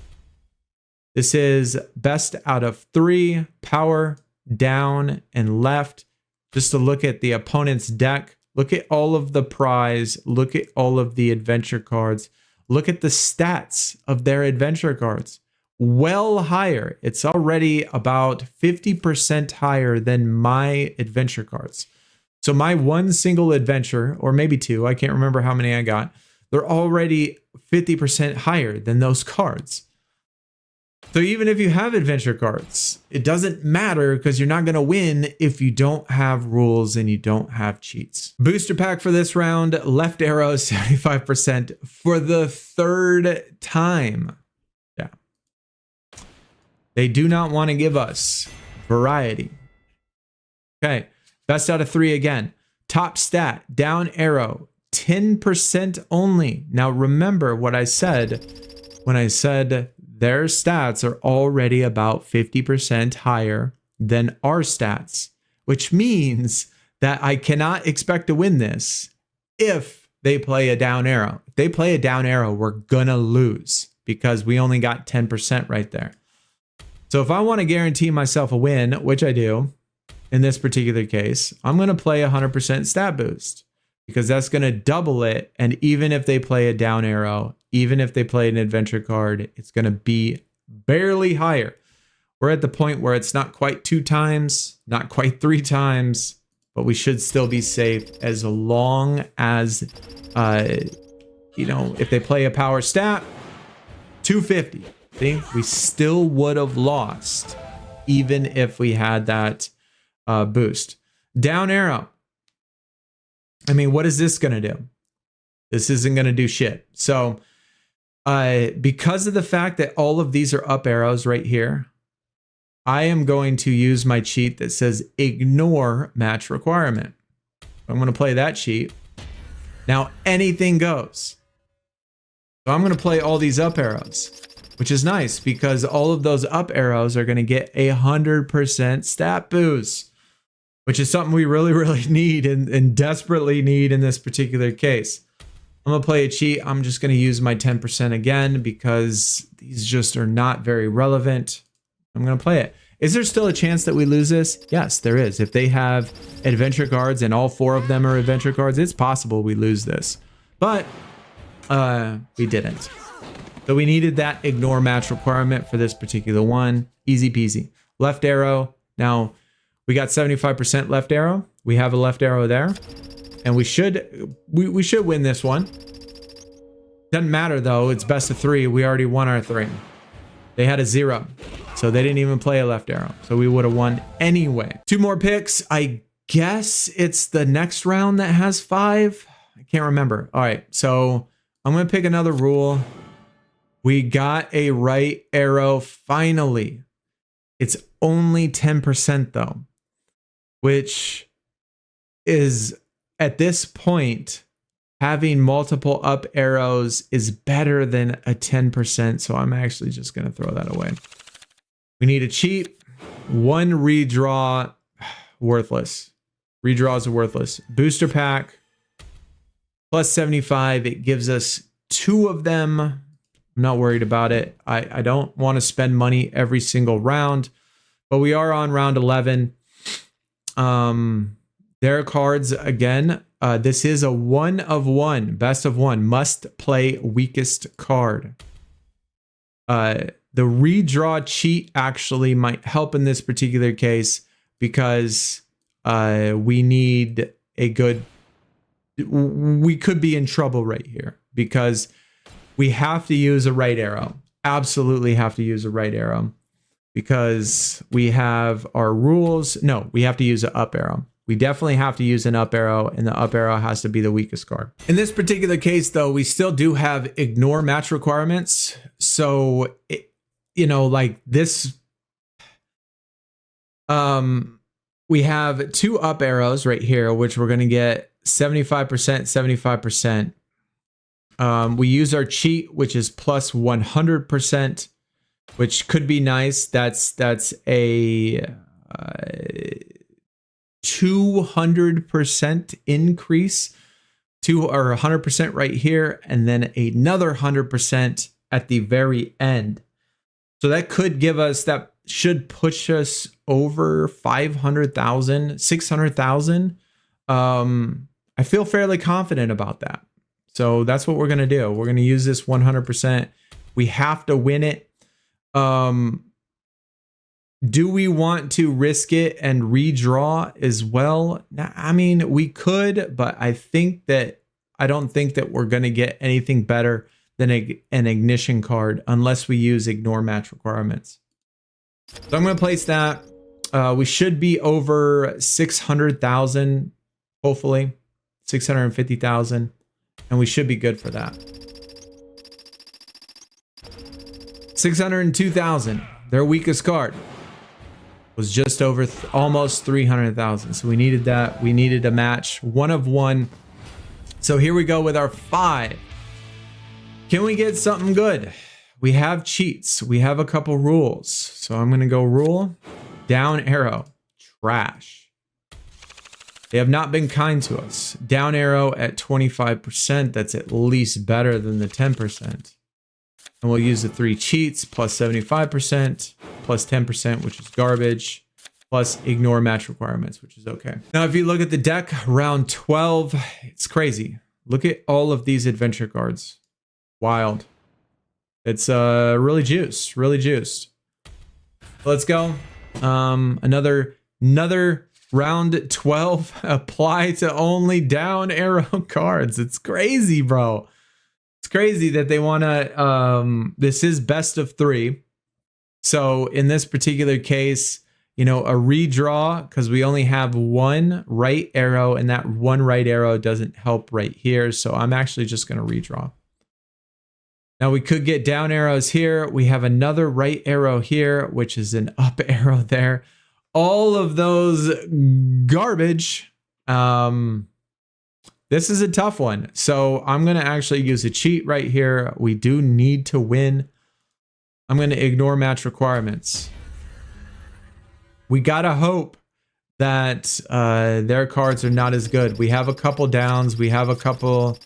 S1: This is best out of 3, power, down, and left. just to look at the opponent's deck. Look at all of the prize. Look at all of the adventure cards. Look at the stats of their adventure cards. Well higher. It's already about 50% higher than my adventure cards. So my one single adventure, or maybe two, I can't remember how many I got, they're already 50% higher than those cards. So even if you have adventure cards, it doesn't matter because you're not going to win if you don't have rules and you don't have cheats. Booster pack for this round, left arrow 75% for the third time. Yeah. They do not want to give us variety. Okay. Best out of 3 again. Top stat, down arrow, 10% only. Now remember what I said when I said their stats are already about 50% higher than our stats, which means that I cannot expect to win this if they play a down arrow. If they play a down arrow, we're gonna lose because we only got 10% right there. So if I want to guarantee myself a win, which I do, in this particular case, I'm going to play 100% stat boost because that's going to double it. And even if they play a down arrow, even if they play an adventure card, it's going to be barely higher. We're at the point where it's not quite 2 times, not quite 3 times, but we should still be safe as long as, if they play a power stat, 250. See, we still would have lost even if we had that boost. Down arrow. I mean, what is this going to do? This isn't going to do shit. So because of the fact that all of these are up arrows right here, I am going to use my cheat that says ignore match requirement. I'm going to play that cheat. Now anything goes. So I'm going to play all these up arrows, which is nice because all of those up arrows are going to get 100% stat boost, which is something we really, really need and desperately need in this particular case. I'm going to play a cheat. I'm just going to use my 10% again because these just are not very relevant. I'm going to play it. Is there still a chance that we lose this? Yes, there is. If they have adventure cards and all 4 of them are adventure cards, it's possible we lose this. But we didn't. So we needed that ignore match requirement for this particular one. Easy peasy. Left arrow. Now, we got 75% left arrow. We have a left arrow there. And we should win this one. Doesn't matter though, it's best of 3. We already won our 3. They had a 0. So they didn't even play a left arrow. So we would have won anyway. 2 more picks. I guess it's the next round that has 5. I can't remember. All right, so I'm gonna pick another rule. We got a right arrow finally. It's only 10% though, which is at this point, having multiple up arrows is better than a 10%. So I'm actually just going to throw that away. We need a cheat. 1 redraw, worthless. Redraws are worthless. Booster pack, plus 75. It gives us 2 of them. I'm not worried about it. I don't want to spend money every single round, but we are on round 11. Their cards again. This is a 1 of 1, best of 1, must play weakest card. The redraw cheat actually might help in this particular case because we need a good. We could be in trouble right here because we have to use a right arrow. Absolutely have to use a right arrow because we have our rules. No, we have to use an up arrow. We definitely have to use an up arrow, and the up arrow has to be the weakest card. In this particular case, though, we still do have ignore match requirements. So, like this, we have 2 up arrows right here, which we're going to get 75%, 75%. We use our cheat, which is plus 100%, which could be nice. That's a 200% increase to our 100% right here, and then another 100% at the very end. So that could give us that should push us over 500,000, 600,000. I feel fairly confident about that. So that's what we're going to do. We're going to use this 100%. We have to win it. Do we want to risk it and redraw as well? I mean, we could, but I don't think that we're going to get anything better than an ignition card unless we use ignore match requirements. So I'm going to place that. We should be over 600,000, hopefully 650,000, and we should be good for that. 602,000, their weakest card, was just over almost 300,000. So we needed that. We needed a match, 1 of 1. So here we go with our 5. Can we get something good? We have cheats. We have a couple rules. So I'm going to go rule, down arrow, trash. They have not been kind to us. Down arrow at 25%. That's at least better than the 10%. And we'll use the 3 cheats plus 75% plus 10%, which is garbage, plus ignore match requirements, which is okay. Now, if you look at the deck, round 12, it's crazy. Look at all of these adventure cards. Wild. It's really juiced, really juiced. Let's go. Another round 12. Apply to only down arrow cards. It's crazy, bro. It's crazy that they want to, this is best of 3. So in this particular case, you know, a redraw, because we only have 1 right arrow, and that 1 right arrow doesn't help right here. So I'm actually just going to redraw. Now we could get down arrows here. We have another right arrow here, which is an up arrow there. All of those garbage. This is a tough one. So I'm going to actually use a cheat right here. We do need to win. I'm going to ignore match requirements. We got to hope that their cards are not as good. We have a couple downs. We have a couple.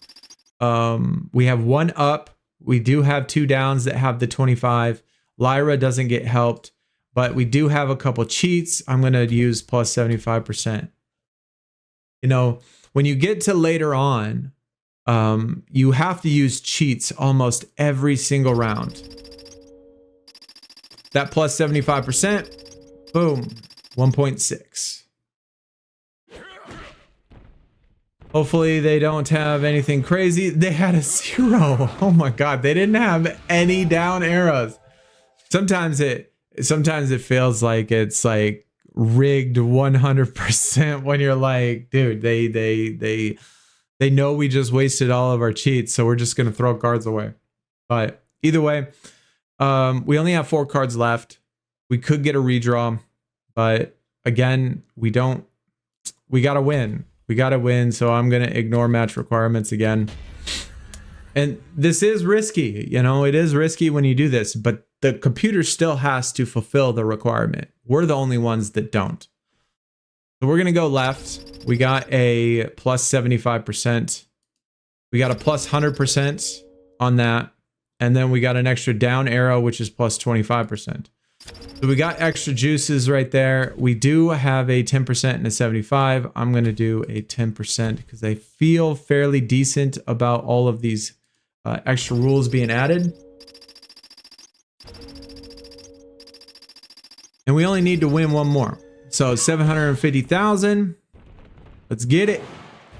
S1: We have 1 up. We do have 2 downs that have the 25. Lyra doesn't get helped, but we do have a couple cheats. I'm going to use plus 75%. You know, when you get to later on, you have to use cheats almost every single round. That plus 75%, boom, 1.6. Hopefully they don't have anything crazy. They had a 0. Oh my God, they didn't have any down arrows. Sometimes it feels like it's like rigged 100% when you're like, dude, they know we just wasted all of our cheats, so we're just gonna throw cards away. But either way, we only have 4 cards left. We could get a redraw, but again, we gotta win. We got to win, so I'm going to ignore match requirements again. And this is risky, you know, it is risky when you do this, but the computer still has to fulfill the requirement. We're the only ones that don't. So we're going to go left. We got a plus 75%. We got a plus 100% on that. And then we got an extra down arrow, which is plus 25%. So we got extra juices right there. We do have a 10% and a 75. I'm going to do a 10% because I feel fairly decent about all of these extra rules being added. And we only need to win 1 more. So 750,000. Let's get it.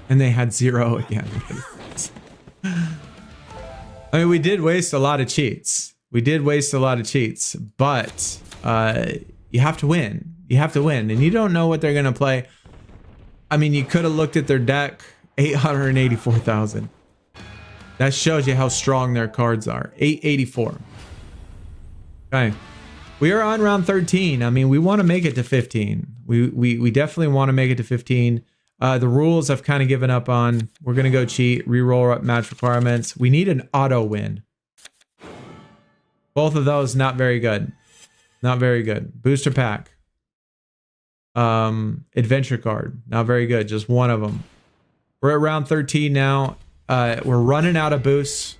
S1: And they had 0 again. I mean, we did waste a lot of cheats. But you have to win. You have to win, and you don't know what they're gonna play. I mean, you could have looked at their deck. 884,000. That shows you how strong their cards are. 884. Okay, we are on round 13. I mean, we want to make it to 15. We definitely want to make it to 15. The rules I've kind of given up on. We're gonna go cheat, reroll up match requirements. We need an auto win. Both of those not very good. Not very good. Booster pack. Adventure card. Not very good. Just 1 of them. We're at round 13 now. We're running out of boosts.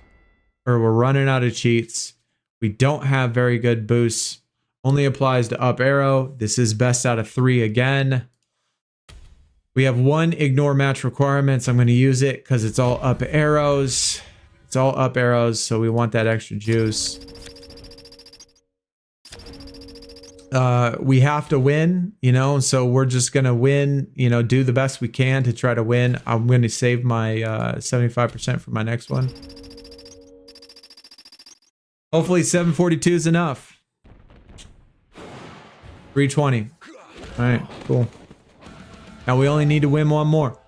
S1: Or we're running out of cheats. We don't have very good boosts. Only applies to up arrow. This is best out of 3 again. We have 1 ignore match requirements. I'm going to use it because it's all up arrows. It's all up arrows, so we want that extra juice. We have to win, you know, so we're just going to win, you know, do the best we can to try to win. I'm going to save my 75% for my next one. Hopefully 742 is enough. 320. All right, cool. Now we only need to win 1 more.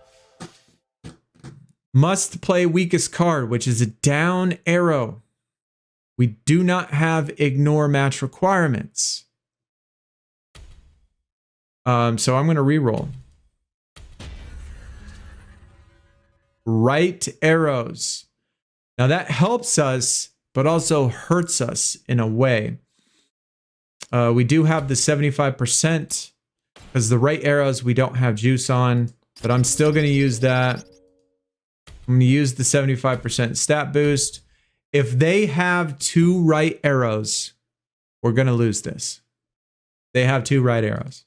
S1: Must play weakest card, which is a down arrow. We do not have ignore match requirements. So I'm going to reroll. Right arrows. Now that helps us, but also hurts us in a way. We do have the 75% because the right arrows we don't have juice on, but I'm still going to use that. I'm going to use the 75% stat boost. If they have 2 right arrows, we're going to lose this. They have 2 right arrows.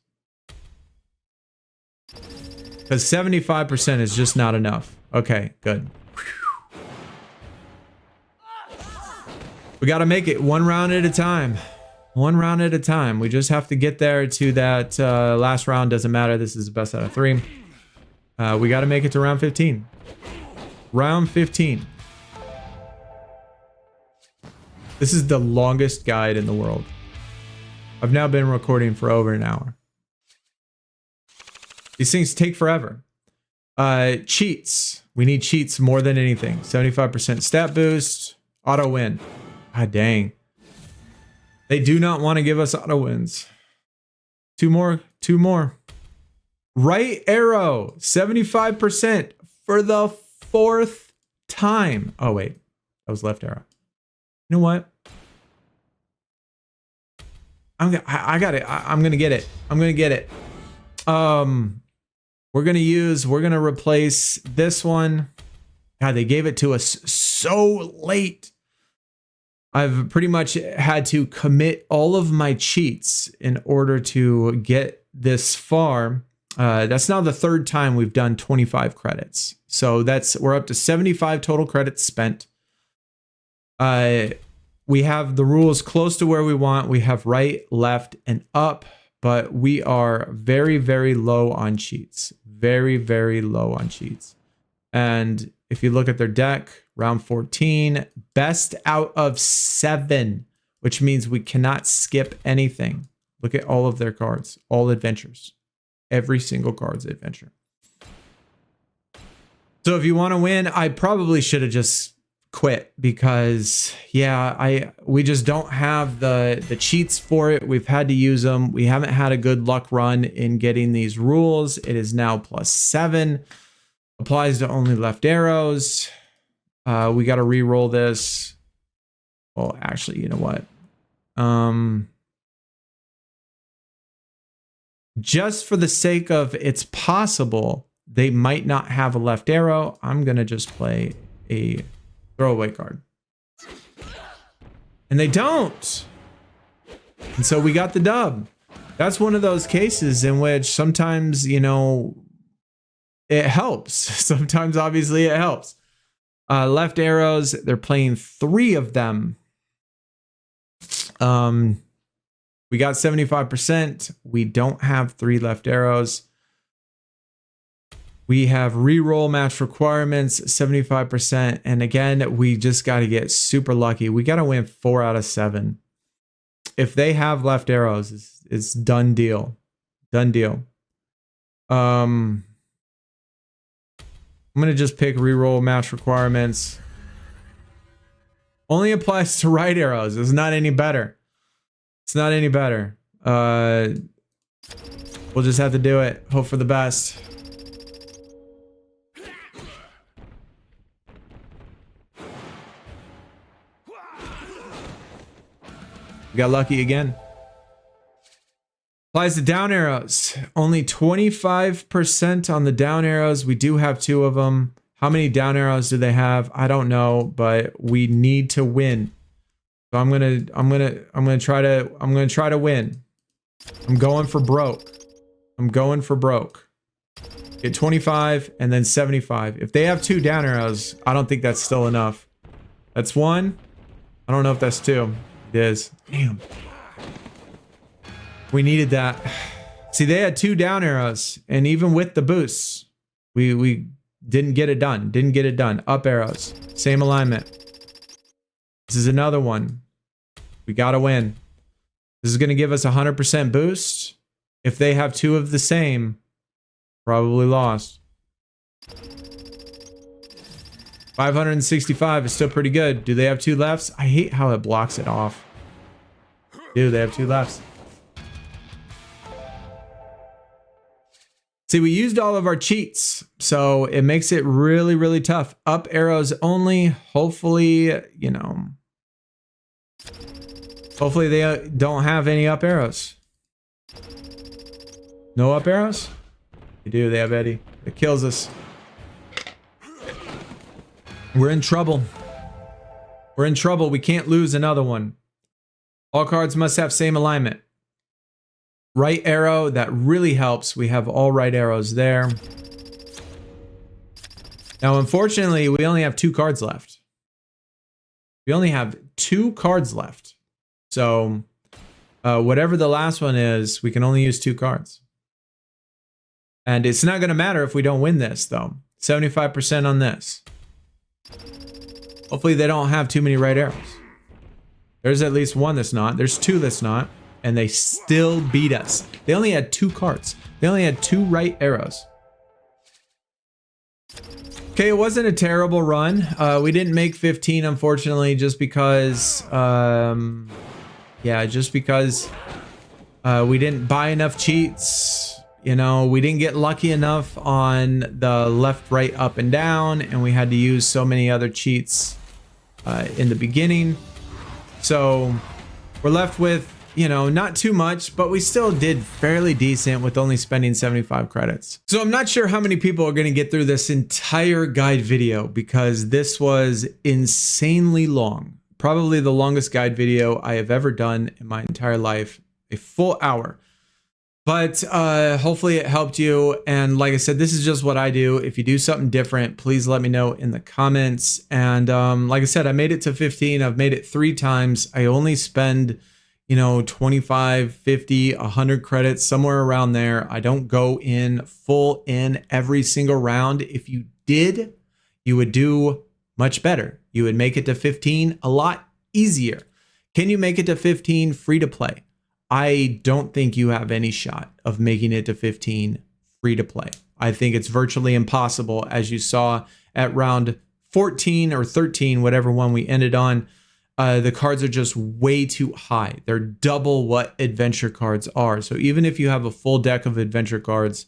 S1: Because 75% is just not enough. Okay, good. We got to make it 1 round at a time. 1 round at a time. We just have to get there to that last round. Doesn't matter. This is the best out of 3. We got to make it to round 15. Round 15. This is the longest guide in the world. I've now been recording for over an hour. These things take forever. Cheats. We need cheats more than anything. 75% stat boost. Auto win. God dang. They do not want to give us auto wins. 2 more. 2 more. Right arrow. 75% for the 4th time. Oh, wait. That was left arrow. You know what? I got it. I'm going to get it. I'm going to get it. We're going to replace this one. God, they gave it to us so late. I've pretty much had to commit all of my cheats in order to get this far. That's now the 3rd time we've done 25 credits. So we're up to 75 total credits spent. We have the rules close to where we want. We have right, left, and up, but we are very, very low on cheats. Very, very low on cheats. And if you look at their deck, round 14, best out of 7, which means we cannot skip anything. Look at all of their cards, all adventures. Every single card's adventure. So if you want to win, I probably should have just quit because we just don't have the cheats for it. We've had to use them. We haven't had a good luck run in getting these rules. It is now +7. Applies to only left arrows. We got to re-roll this. Well, actually, you know what? Just for the sake of it's possible they might not have a left arrow, I'm going to just play a throwaway card. And they don't. And so we got the dub. That's one of those cases in which sometimes, you know, it helps. Sometimes, obviously, it helps. Left arrows, they're playing 3 of them. We got 75%. We don't have 3 left arrows. We have reroll match requirements, 75%. And again, we just got to get super lucky. We got to win 4 out of 7. If they have left arrows, it's done deal. Done deal. I'm going to just pick reroll match requirements. Only applies to right arrows. It's not any better. It's not any better. We'll just have to do it. Hope for the best. We got lucky again. Applies to down arrows. Only 25% on the down arrows. We do have 2 of them. How many down arrows do they have? I don't know, but we need to win. So I'm gonna try to win. I'm going for broke. I'm going for broke. Get 25 and then 75. If they have 2 down arrows, I don't think that's still enough. That's 1. I don't know if that's 2. It is. Damn. We needed that. See, they had 2 down arrows, and even with the boosts, we didn't get it done. Didn't get it done. Up arrows. Same alignment. This is another one. We gotta win. This is gonna give us 100% boost. If they have 2 of the same, probably lost. 565 is still pretty good. Do they have 2 lefts? I hate how it blocks it off. Dude, they have 2 lefts. See, we used all of our cheats, so it makes it really, really tough. Up arrows only. Hopefully, you know, hopefully they don't have any up arrows. No up arrows? They do. They have Eddie. It kills us. We're in trouble. We're in trouble. We can't lose another one. All cards must have same alignment. Right arrow, that really helps. We have all right arrows there. Now, unfortunately, we only have 2 cards left. We only have 2 cards left. So, whatever the last one is, we can only use 2 cards. And it's not going to matter if we don't win this, though. 75% on this. Hopefully, they don't have too many right arrows. There's at least 1 that's not. There's 2 that's not. And they still beat us. They only had 2 cards. They only had 2 right arrows. Okay, it wasn't a terrible run. We didn't make 15, unfortunately, just because, yeah, just because we didn't buy enough cheats. You know, we didn't get lucky enough on the left, right, up, and down, and we had to use so many other cheats in the beginning. So we're left with, you know, not too much, but we still did fairly decent with only spending 75 credits. So I'm not sure how many people are going to get through this entire guide video because this was insanely long. Probably the longest guide video I have ever done in my entire life, a full hour. But hopefully it helped you. And like I said, this is just what I do. If you do something different, please let me know in the comments. And like I said, I made it to 15. I've made it 3 times. I only spend, you know, 25, 50, 100 credits, somewhere around there. I don't go in full in every single round. If you did, you would do much better. You would make it to 15 a lot easier. Can you make it to 15 free to play? I don't think you have any shot of making it to 15 free to play. I think it's virtually impossible, as you saw at round 14 or 13, whatever one we ended on. The cards are just way too high. They're double what adventure cards are. So even if you have a full deck of adventure cards,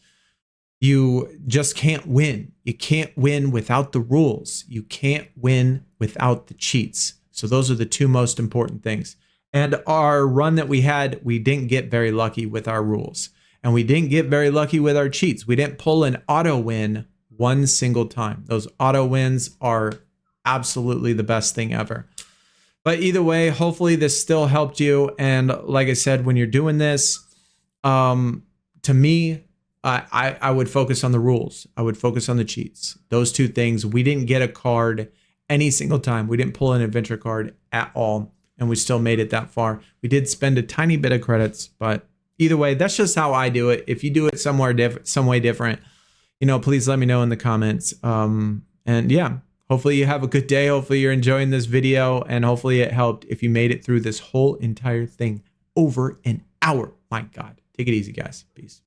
S1: you just can't win. You can't win without the rules. You can't win without the cheats. So those are the 2 most important things. And our run that we had, we didn't get very lucky with our rules. And we didn't get very lucky with our cheats. We didn't pull an auto win 1 single time. Those auto wins are absolutely the best thing ever. But either way, hopefully this still helped you. And like I said, when you're doing this, to me, I would focus on the rules. I would focus on the cheats. Those 2 things. We didn't get a card any single time. We didn't pull an adventure card at all. And we still made it that far. We did spend a tiny bit of credits, but either way, that's just how I do it. If you do it somewhere different, some way different, you know, please let me know in the comments. And yeah, hopefully you have a good day. Hopefully you're enjoying this video, and hopefully it helped if you made it through this whole entire thing over an hour. My God, take it easy, guys. Peace.